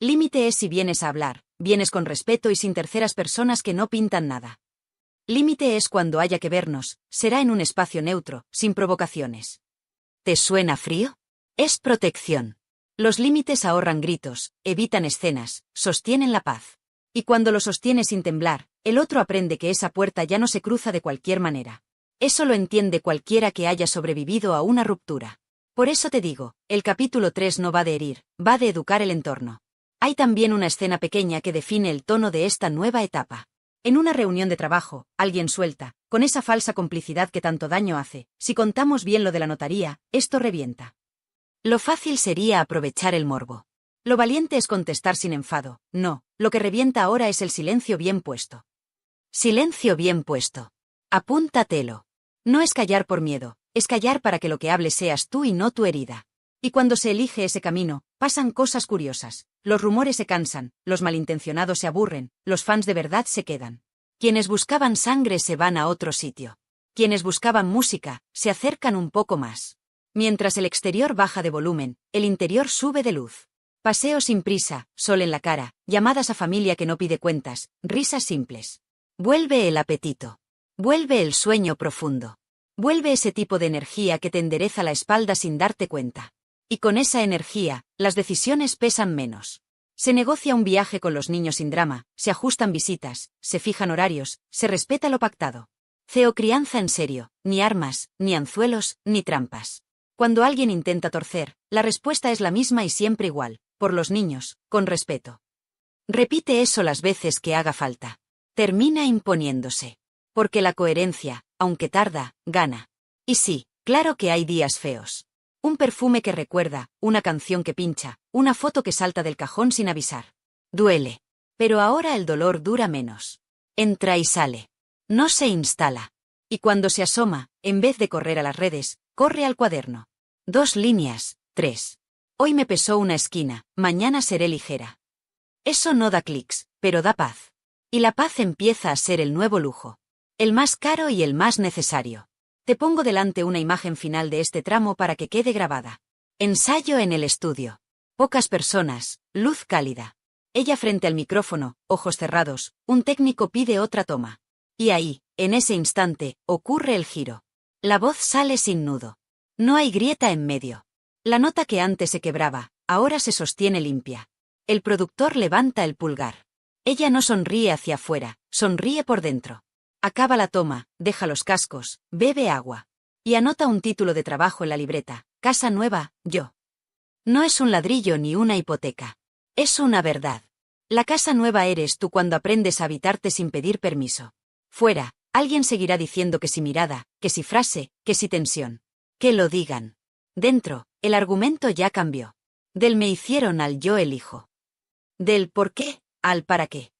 Límite es: si vienes a hablar, vienes con respeto y sin terceras personas que no pintan nada. Límite es: cuando haya que vernos, será en un espacio neutro, sin provocaciones. ¿Te suena frío? Es protección. Los límites ahorran gritos, evitan escenas, sostienen la paz. Y cuando lo sostiene sin temblar, el otro aprende que esa puerta ya no se cruza de cualquier manera. Eso lo entiende cualquiera que haya sobrevivido a una ruptura. Por eso te digo, el capítulo 3 no va de herir, va de educar el entorno. Hay también una escena pequeña que define el tono de esta nueva etapa. En una reunión de trabajo, alguien suelta, con esa falsa complicidad que tanto daño hace: si contamos bien lo de la notaría, esto revienta. Lo fácil sería aprovechar el morbo. Lo valiente es contestar sin enfado: no, lo que revienta ahora es el silencio bien puesto. Silencio bien puesto. Apúntatelo. No es callar por miedo, es callar para que lo que hables seas tú y no tu herida. Y cuando se elige ese camino, pasan cosas curiosas. Los rumores se cansan, los malintencionados se aburren, los fans de verdad se quedan. Quienes buscaban sangre se van a otro sitio. Quienes buscaban música, se acercan un poco más. Mientras el exterior baja de volumen, el interior sube de luz. Paseo sin prisa, sol en la cara, llamadas a familia que no pide cuentas, risas simples. Vuelve el apetito. Vuelve el sueño profundo. Vuelve ese tipo de energía que te endereza la espalda sin darte cuenta. Y con esa energía, las decisiones pesan menos. Se negocia un viaje con los niños sin drama, se ajustan visitas, se fijan horarios, se respeta lo pactado. Crianza en serio, ni armas, ni anzuelos, ni trampas. Cuando alguien intenta torcer, la respuesta es la misma y siempre igual: por los niños, con respeto. Repite eso las veces que haga falta. Termina imponiéndose. Porque la coherencia, aunque tarda, gana. Y sí, claro que hay días feos. Un perfume que recuerda, una canción que pincha, una foto que salta del cajón sin avisar. Duele. Pero ahora el dolor dura menos. Entra y sale. No se instala. Y cuando se asoma, en vez de correr a las redes, corre al cuaderno. 2 líneas, 3. Hoy me pesó una esquina, mañana seré ligera. Eso no da clics, pero da paz. Y la paz empieza a ser el nuevo lujo. El más caro y el más necesario. Te pongo delante una imagen final de este tramo para que quede grabada. Ensayo en el estudio. Pocas personas, luz cálida. Ella frente al micrófono, ojos cerrados, un técnico pide otra toma. Y ahí, en ese instante, ocurre el giro. La voz sale sin nudo. No hay grieta en medio. La nota que antes se quebraba, ahora se sostiene limpia. El productor levanta el pulgar. Ella no sonríe hacia afuera, sonríe por dentro. Acaba la toma, deja los cascos, bebe agua. Y anota un título de trabajo en la libreta: Casa nueva, yo. No es un ladrillo ni una hipoteca. Es una verdad. La casa nueva eres tú cuando aprendes a habitarte sin pedir permiso. Fuera, alguien seguirá diciendo que si mirada, que si frase, que si tensión. Que lo digan. Dentro, el argumento ya cambió. Del me hicieron al yo elijo. Del por qué, al para qué.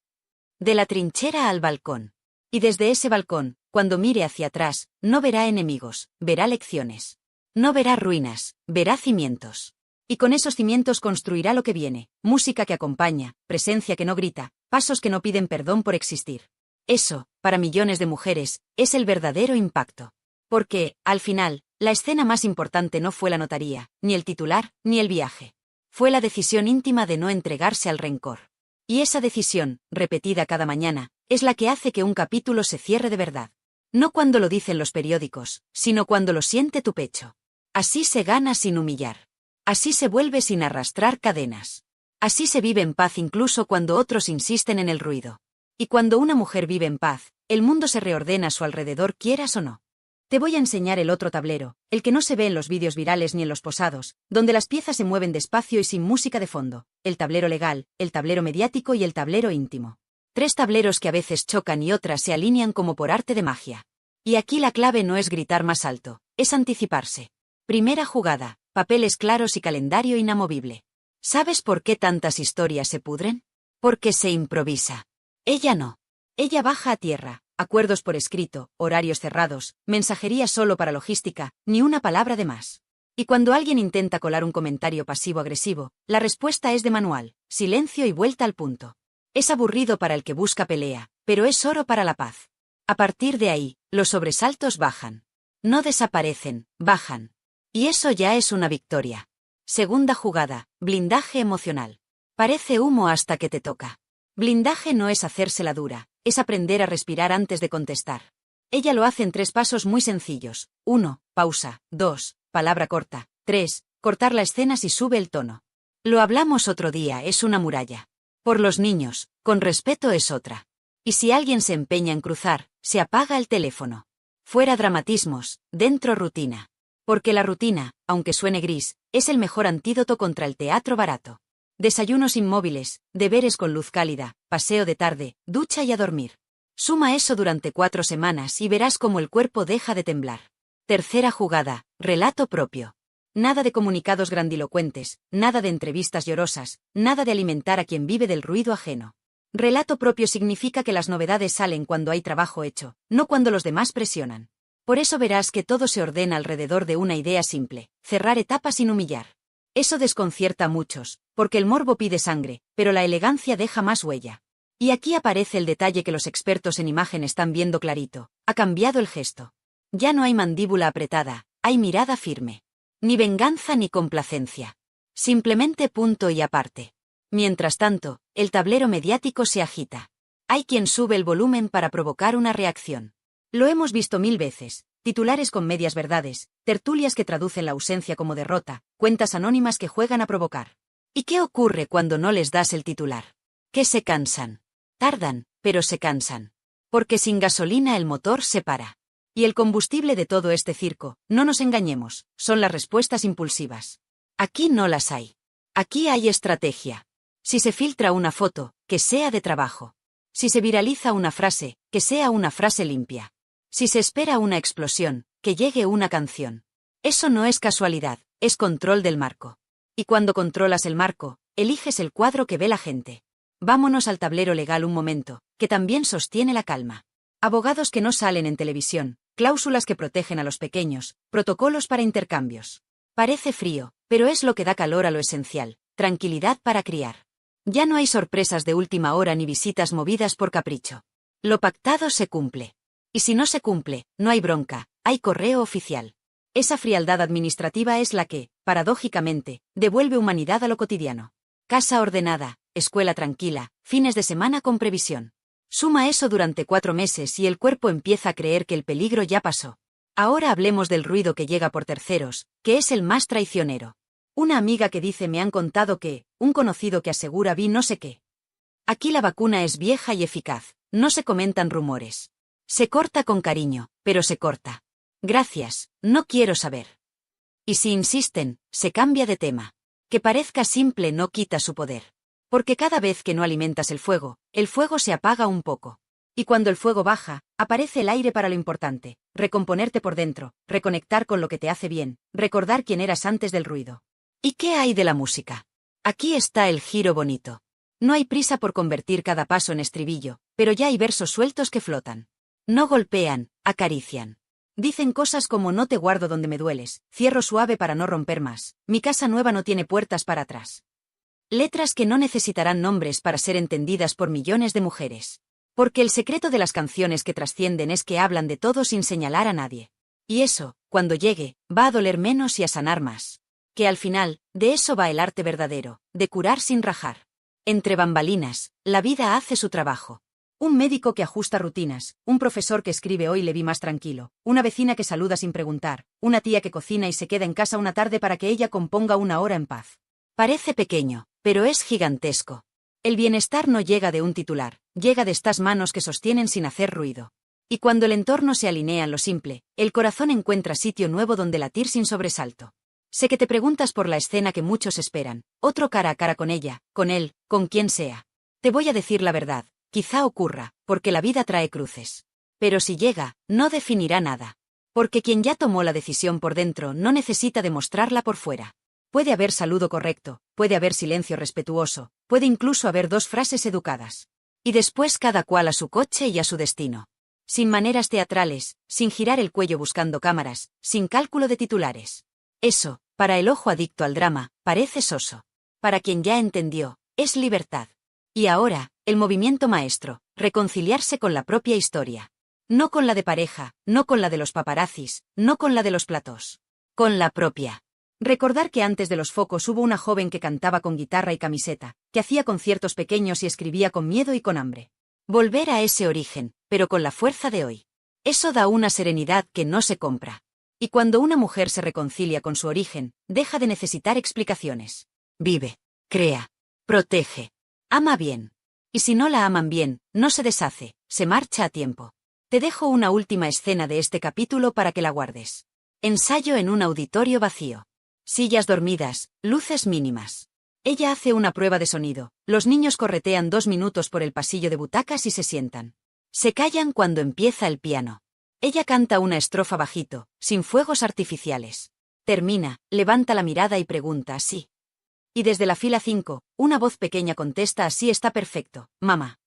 De la trinchera al balcón. Y desde ese balcón, cuando mire hacia atrás, no verá enemigos, verá lecciones. No verá ruinas, verá cimientos. Y con esos cimientos construirá lo que viene: música que acompaña, presencia que no grita, pasos que no piden perdón por existir. Eso, para millones de mujeres, es el verdadero impacto. Porque, al final, la escena más importante no fue la notaría, ni el titular, ni el viaje. Fue la decisión íntima de no entregarse al rencor. Y esa decisión, repetida cada mañana, es la que hace que un capítulo se cierre de verdad. No cuando lo dicen los periódicos, sino cuando lo siente tu pecho. Así se gana sin humillar. Así se vuelve sin arrastrar cadenas. Así se vive en paz incluso cuando otros insisten en el ruido. Y cuando una mujer vive en paz, el mundo se reordena a su alrededor, quieras o no. Te voy a enseñar el otro tablero, el que no se ve en los vídeos virales ni en los posados, donde las piezas se mueven despacio y sin música de fondo, el tablero legal, el tablero mediático y el tablero íntimo. 3 tableros que a veces chocan y otras se alinean como por arte de magia. Y aquí la clave no es gritar más alto, es anticiparse. Primera jugada, papeles claros y calendario inamovible. ¿Sabes por qué tantas historias se pudren? Porque se improvisa. Ella no. Ella baja a tierra. Acuerdos por escrito, horarios cerrados, mensajería solo para logística, ni una palabra de más. Y cuando alguien intenta colar un comentario pasivo-agresivo, la respuesta es de manual, silencio y vuelta al punto. Es aburrido para el que busca pelea, pero es oro para la paz. A partir de ahí, los sobresaltos bajan. No desaparecen, bajan. Y eso ya es una victoria. Segunda jugada, blindaje emocional. Parece humo hasta que te toca. Blindaje no es hacerse la dura, es aprender a respirar antes de contestar. Ella lo hace en 3 pasos muy sencillos. 1, pausa. 2, palabra corta. 3, cortar la escena si sube el tono. Lo hablamos otro día, es una muralla. Por los niños, con respeto es otra. Y si alguien se empeña en cruzar, se apaga el teléfono. Fuera dramatismos, dentro rutina. Porque la rutina, aunque suene gris, es el mejor antídoto contra el teatro barato. Desayunos inmóviles, deberes con luz cálida, paseo de tarde, ducha y a dormir. Suma eso durante 4 semanas y verás cómo el cuerpo deja de temblar. Tercera jugada, relato propio. Nada de comunicados grandilocuentes, nada de entrevistas llorosas, nada de alimentar a quien vive del ruido ajeno. Relato propio significa que las novedades salen cuando hay trabajo hecho, no cuando los demás presionan. Por eso verás que todo se ordena alrededor de una idea simple, cerrar etapas sin humillar. Eso desconcierta a muchos, porque el morbo pide sangre, pero la elegancia deja más huella. Y aquí aparece el detalle que los expertos en imagen están viendo clarito, ha cambiado el gesto. Ya no hay mandíbula apretada, hay mirada firme. Ni venganza ni complacencia. Simplemente punto y aparte. Mientras tanto, el tablero mediático se agita. Hay quien sube el volumen para provocar una reacción. Lo hemos visto 1000 veces. Titulares con medias verdades, tertulias que traducen la ausencia como derrota, cuentas anónimas que juegan a provocar. ¿Y qué ocurre cuando no les das el titular? Que se cansan. Tardan, pero se cansan. Porque sin gasolina el motor se para. Y el combustible de todo este circo, no nos engañemos, son las respuestas impulsivas. Aquí no las hay. Aquí hay estrategia. Si se filtra una foto, que sea de trabajo. Si se viraliza una frase, que sea una frase limpia. Si se espera una explosión, que llegue una canción. Eso no es casualidad, es control del marco. Y cuando controlas el marco, eliges el cuadro que ve la gente. Vámonos al tablero legal un momento, que también sostiene la calma. Abogados que no salen en televisión, cláusulas que protegen a los pequeños, protocolos para intercambios. Parece frío, pero es lo que da calor a lo esencial, tranquilidad para criar. Ya no hay sorpresas de última hora ni visitas movidas por capricho. Lo pactado se cumple. Y si no se cumple, no hay bronca, hay correo oficial. Esa frialdad administrativa es la que, paradójicamente, devuelve humanidad a lo cotidiano. Casa ordenada, escuela tranquila, fines de semana con previsión. Suma eso durante 4 meses y el cuerpo empieza a creer que el peligro ya pasó. Ahora hablemos del ruido que llega por terceros, que es el más traicionero. Una amiga que dice me han contado que, un conocido que asegura vi no sé qué. Aquí la vacuna es vieja y eficaz, no se comentan rumores. Se corta con cariño, pero se corta. Gracias, no quiero saber. Y si insisten, se cambia de tema. Que parezca simple no quita su poder. Porque cada vez que no alimentas el fuego se apaga un poco. Y cuando el fuego baja, aparece el aire para lo importante, recomponerte por dentro, reconectar con lo que te hace bien, recordar quién eras antes del ruido. ¿Y qué hay de la música? Aquí está el giro bonito. No hay prisa por convertir cada paso en estribillo, pero ya hay versos sueltos que flotan. No golpean, acarician. Dicen cosas como no te guardo donde me dueles, cierro suave para no romper más, mi casa nueva no tiene puertas para atrás. Letras que no necesitarán nombres para ser entendidas por millones de mujeres. Porque el secreto de las canciones que trascienden es que hablan de todo sin señalar a nadie. Y eso, cuando llegue, va a doler menos y a sanar más. Que al final, de eso va el arte verdadero, de curar sin rajar. Entre bambalinas, la vida hace su trabajo. Un médico que ajusta rutinas, un profesor que escribe hoy le vi más tranquilo, una vecina que saluda sin preguntar, una tía que cocina y se queda en casa una tarde para que ella componga una hora en paz. Parece pequeño, pero es gigantesco. El bienestar no llega de un titular, llega de estas manos que sostienen sin hacer ruido. Y cuando el entorno se alinea en lo simple, el corazón encuentra sitio nuevo donde latir sin sobresalto. Sé que te preguntas por la escena que muchos esperan, otro cara a cara con ella, con él, con quien sea. Te voy a decir la verdad, quizá ocurra, porque la vida trae cruces. Pero si llega, no definirá nada. Porque quien ya tomó la decisión por dentro no necesita demostrarla por fuera. Puede haber saludo correcto, puede haber silencio respetuoso, puede incluso haber dos frases educadas. Y después cada cual a su coche y a su destino. Sin maneras teatrales, sin girar el cuello buscando cámaras, sin cálculo de titulares. Eso, para el ojo adicto al drama, parece soso. Para quien ya entendió, es libertad. Y ahora, el movimiento maestro, reconciliarse con la propia historia. No con la de pareja, no con la de los paparazzis, no con la de los platós. Con la propia. Recordar que antes de los focos hubo una joven que cantaba con guitarra y camiseta, que hacía conciertos pequeños y escribía con miedo y con hambre. Volver a ese origen, pero con la fuerza de hoy. Eso da una serenidad que no se compra. Y cuando una mujer se reconcilia con su origen, deja de necesitar explicaciones. Vive, crea, protege, ama bien. Y si no la aman bien, no se deshace, se marcha a tiempo. Te dejo una última escena de este capítulo para que la guardes. Ensayo en un auditorio vacío. Sillas dormidas, luces mínimas. Ella hace una prueba de sonido, los niños corretean 2 minutos por el pasillo de butacas y se sientan. Se callan cuando empieza el piano. Ella canta una estrofa bajito, sin fuegos artificiales. Termina, levanta la mirada y pregunta así. Y desde la fila 5, una voz pequeña contesta así está perfecto, mamá.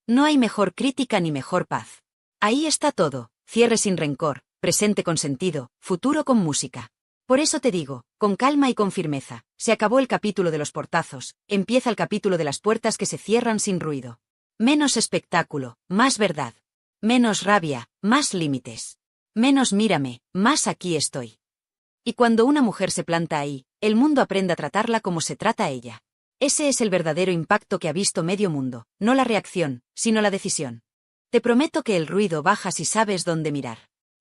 No hay mejor crítica ni mejor paz. Ahí está todo, cierre sin rencor, presente con sentido, futuro con música. Por eso te digo, con calma y con firmeza, se acabó el capítulo de los portazos, empieza el capítulo de las puertas que se cierran sin ruido. Menos espectáculo, más verdad. Menos rabia, más límites. Menos mírame, más aquí estoy. Y cuando una mujer se planta ahí, el mundo aprende a tratarla como se trata a ella. Ese es el verdadero impacto que ha visto medio mundo, no la reacción, sino la decisión. Te prometo que el ruido baja si sabes dónde mirar.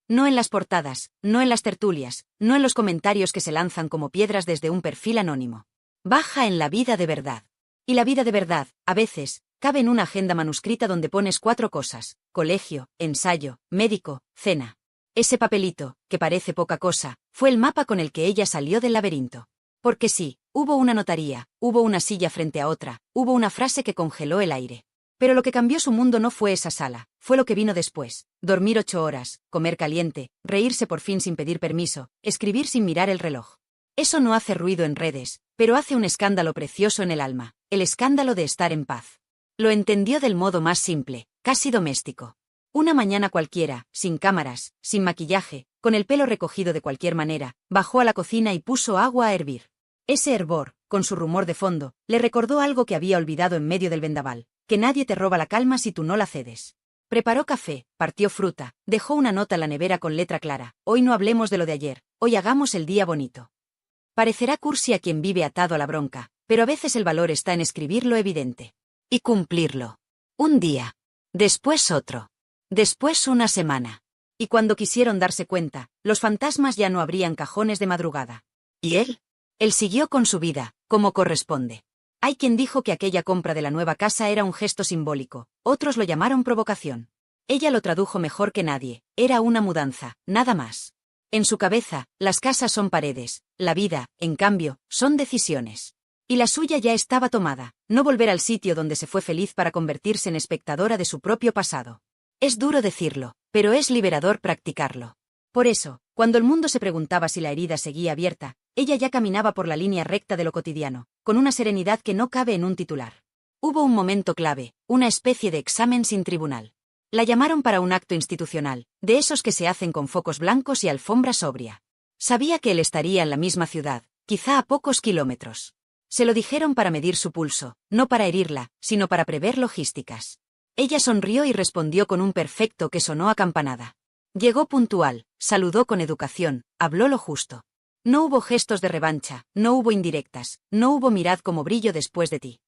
No en las portadas, no en las tertulias, no en los comentarios que se lanzan como piedras desde un perfil anónimo. Baja en la vida de verdad. Y la vida de verdad, a veces, cabe en una agenda manuscrita donde pones 4 cosas: colegio, ensayo, médico, cena. Ese papelito, que parece poca cosa, fue el mapa con el que ella salió del laberinto. Porque sí, hubo una notaría, hubo una silla frente a otra, hubo una frase que congeló el aire. Pero lo que cambió su mundo no fue esa sala, fue lo que vino después: dormir 8 horas, comer caliente, reírse por fin sin pedir permiso, escribir sin mirar el reloj. Eso no hace ruido en redes, pero hace un escándalo precioso en el alma, el escándalo de estar en paz. Lo entendió del modo más simple, casi doméstico. Una mañana cualquiera, sin cámaras, sin maquillaje, con el pelo recogido de cualquier manera, bajó a la cocina y puso agua a hervir. Ese hervor, con su rumor de fondo, le recordó algo que había olvidado en medio del vendaval: que nadie te roba la calma si tú no la cedes. Preparó café, partió fruta, dejó una nota en la nevera con letra clara: hoy no hablemos de lo de ayer, hoy hagamos el día bonito. Parecerá cursi a quien vive atado a la bronca, pero a veces el valor está en escribir lo evidente. Y cumplirlo. Un día. Después otro. Después una semana. Y cuando quisieron darse cuenta, los fantasmas ya no abrían cajones de madrugada. ¿Y él? Él siguió con su vida, como corresponde. Hay quien dijo que aquella compra de la nueva casa era un gesto simbólico, otros lo llamaron provocación. Ella lo tradujo mejor que nadie: era una mudanza, nada más. En su cabeza, las casas son paredes, la vida, en cambio, son decisiones. Y la suya ya estaba tomada: no volver al sitio donde se fue feliz para convertirse en espectadora de su propio pasado. Es duro decirlo, pero es liberador practicarlo. Por eso, cuando el mundo se preguntaba si la herida seguía abierta, ella ya caminaba por la línea recta de lo cotidiano, con una serenidad que no cabe en un titular. Hubo un momento clave, una especie de examen sin tribunal. La llamaron para un acto institucional, de esos que se hacen con focos blancos y alfombra sobria. Sabía que él estaría en la misma ciudad, quizá a pocos kilómetros. Se lo dijeron para medir su pulso, no para herirla, sino para prever logísticas. Ella sonrió y respondió con un perfecto que sonó a campanada. Llegó puntual, saludó con educación, habló lo justo. No hubo gestos de revancha, no hubo indirectas, no hubo mirad como brillo después de ti.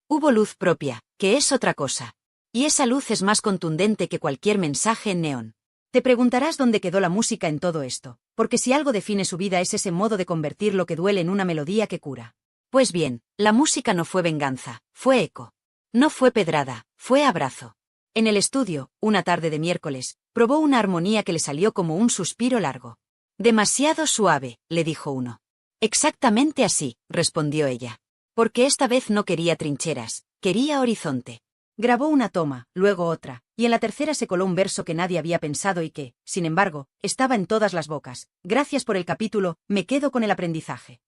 Hubo luz propia, que es otra cosa. Y esa luz es más contundente que cualquier mensaje en neón. Te preguntarás dónde quedó la música en todo esto, porque si algo define su vida es ese modo de convertir lo que duele en una melodía que cura. Pues bien, la música no fue venganza, fue eco. No fue pedrada, fue abrazo. En el estudio, una tarde de miércoles, probó una armonía que le salió como un suspiro largo. Demasiado suave, le dijo uno. Exactamente así, respondió ella. Porque esta vez no quería trincheras, quería horizonte. Grabó una toma, luego otra, y en la tercera se coló un verso que nadie había pensado y que, sin embargo, estaba en todas las bocas. Gracias por el capítulo, me quedo con el aprendizaje.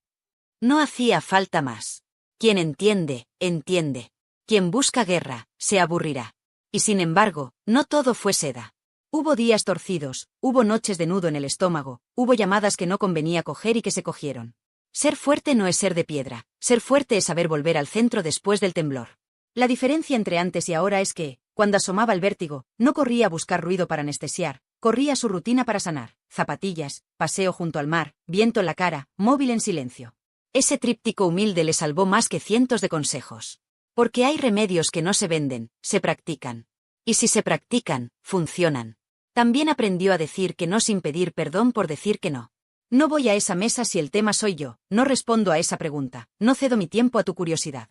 No hacía falta más. Quien entiende, entiende. Quien busca guerra, se aburrirá. Y sin embargo, no todo fue seda. Hubo días torcidos, hubo noches de nudo en el estómago, hubo llamadas que no convenía coger y que se cogieron. Ser fuerte no es ser de piedra, ser fuerte es saber volver al centro después del temblor. La diferencia entre antes y ahora es que, cuando asomaba el vértigo, no corría a buscar ruido para anestesiar, corría a su rutina para sanar, zapatillas, paseo junto al mar, viento en la cara, móvil en silencio. Ese tríptico humilde le salvó más que cientos de consejos. Porque hay remedios que no se venden, se practican. Y si se practican, funcionan. También aprendió a decir que no sin pedir perdón por decir que no. No voy a esa mesa si el tema soy yo, no respondo a esa pregunta, no cedo mi tiempo a tu curiosidad.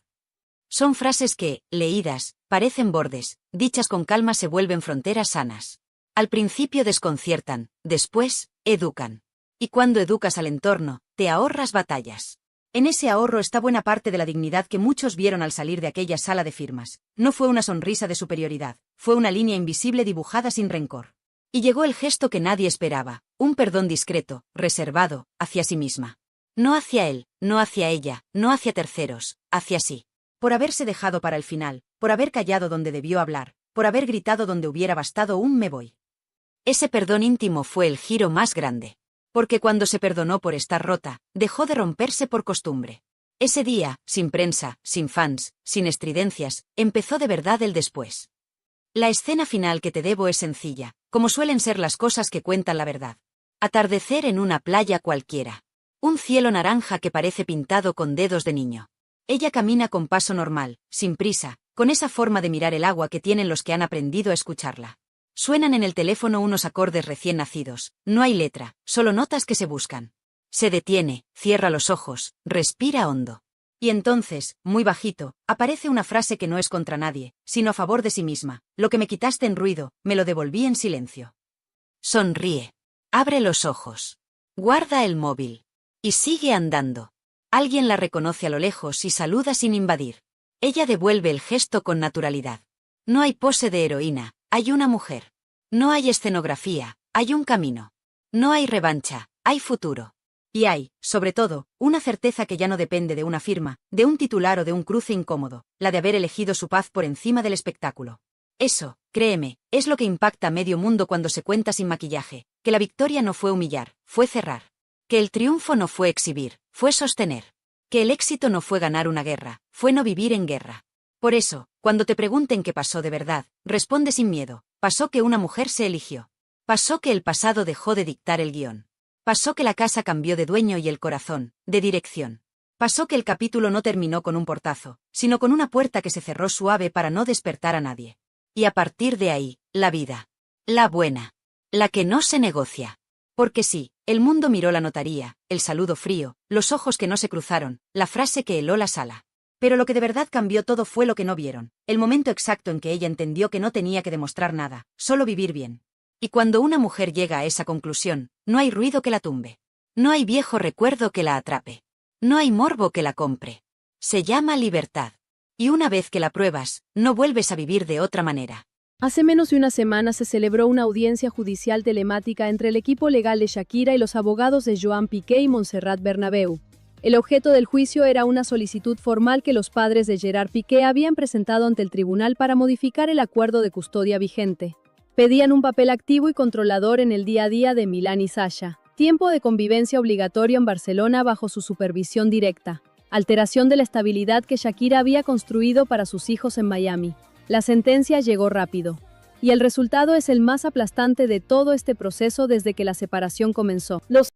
Son frases que, leídas, parecen bordes, dichas con calma se vuelven fronteras sanas. Al principio desconciertan, después, educan. Y cuando educas al entorno, te ahorras batallas. En ese ahorro está buena parte de la dignidad que muchos vieron al salir de aquella sala de firmas. No fue una sonrisa de superioridad, fue una línea invisible dibujada sin rencor. Y llegó el gesto que nadie esperaba, un perdón discreto, reservado, hacia sí misma. No hacia él, no hacia ella, no hacia terceros, hacia sí. Por haberse dejado para el final, por haber callado donde debió hablar, por haber gritado donde hubiera bastado un me voy. Ese perdón íntimo fue el giro más grande. Porque cuando se perdonó por estar rota, dejó de romperse por costumbre. Ese día, sin prensa, sin fans, sin estridencias, empezó de verdad el después. La escena final que te debo es sencilla, como suelen ser las cosas que cuentan la verdad. Atardecer en una playa cualquiera. Un cielo naranja que parece pintado con dedos de niño. Ella camina con paso normal, sin prisa, con esa forma de mirar el agua que tienen los que han aprendido a escucharla. Suenan en el teléfono unos acordes recién nacidos, no hay letra, solo notas que se buscan. Se detiene, cierra los ojos, respira hondo. Y entonces, muy bajito, aparece una frase que no es contra nadie, sino a favor de sí misma. Lo que me quitaste en ruido, me lo devolví en silencio. Sonríe. Abre los ojos. Guarda el móvil. Y sigue andando. Alguien la reconoce a lo lejos y saluda sin invadir. Ella devuelve el gesto con naturalidad. No hay pose de heroína, hay una mujer. No hay escenografía, hay un camino. No hay revancha, hay futuro. Y hay, sobre todo, una certeza que ya no depende de una firma, de un titular o de un cruce incómodo, la de haber elegido su paz por encima del espectáculo. Eso, créeme, es lo que impacta a medio mundo cuando se cuenta sin maquillaje, que la victoria no fue humillar, fue cerrar. Que el triunfo no fue exhibir, fue sostener. Que el éxito no fue ganar una guerra, fue no vivir en guerra. Por eso, cuando te pregunten qué pasó de verdad, responde sin miedo, pasó que una mujer se eligió. Pasó que el pasado dejó de dictar el guión. Pasó que la casa cambió de dueño y el corazón, de dirección. Pasó que el capítulo no terminó con un portazo, sino con una puerta que se cerró suave para no despertar a nadie. Y a partir de ahí, la vida. La buena. La que no se negocia. Porque sí, el mundo miró la notaría, el saludo frío, los ojos que no se cruzaron, la frase que heló la sala. Pero lo que de verdad cambió todo fue lo que no vieron, el momento exacto en que ella entendió que no tenía que demostrar nada, solo vivir bien. Y cuando una mujer llega a esa conclusión, no hay ruido que la tumbe. No hay viejo recuerdo que la atrape. No hay morbo que la compre. Se llama libertad. Y una vez que la pruebas, no vuelves a vivir de otra manera. Hace menos de una semana se celebró una audiencia judicial telemática entre el equipo legal de Shakira y los abogados de Joan Piqué y Montserrat Bernabéu. El objeto del juicio era una solicitud formal que los padres de Gerard Piqué habían presentado ante el tribunal para modificar el acuerdo de custodia vigente. Pedían un papel activo y controlador en el día a día de Milán y Sasha, tiempo de convivencia obligatorio en Barcelona bajo su supervisión directa, alteración de la estabilidad que Shakira había construido para sus hijos en Miami. La sentencia llegó rápido. Y el resultado es el más aplastante de todo este proceso desde que la separación comenzó. Los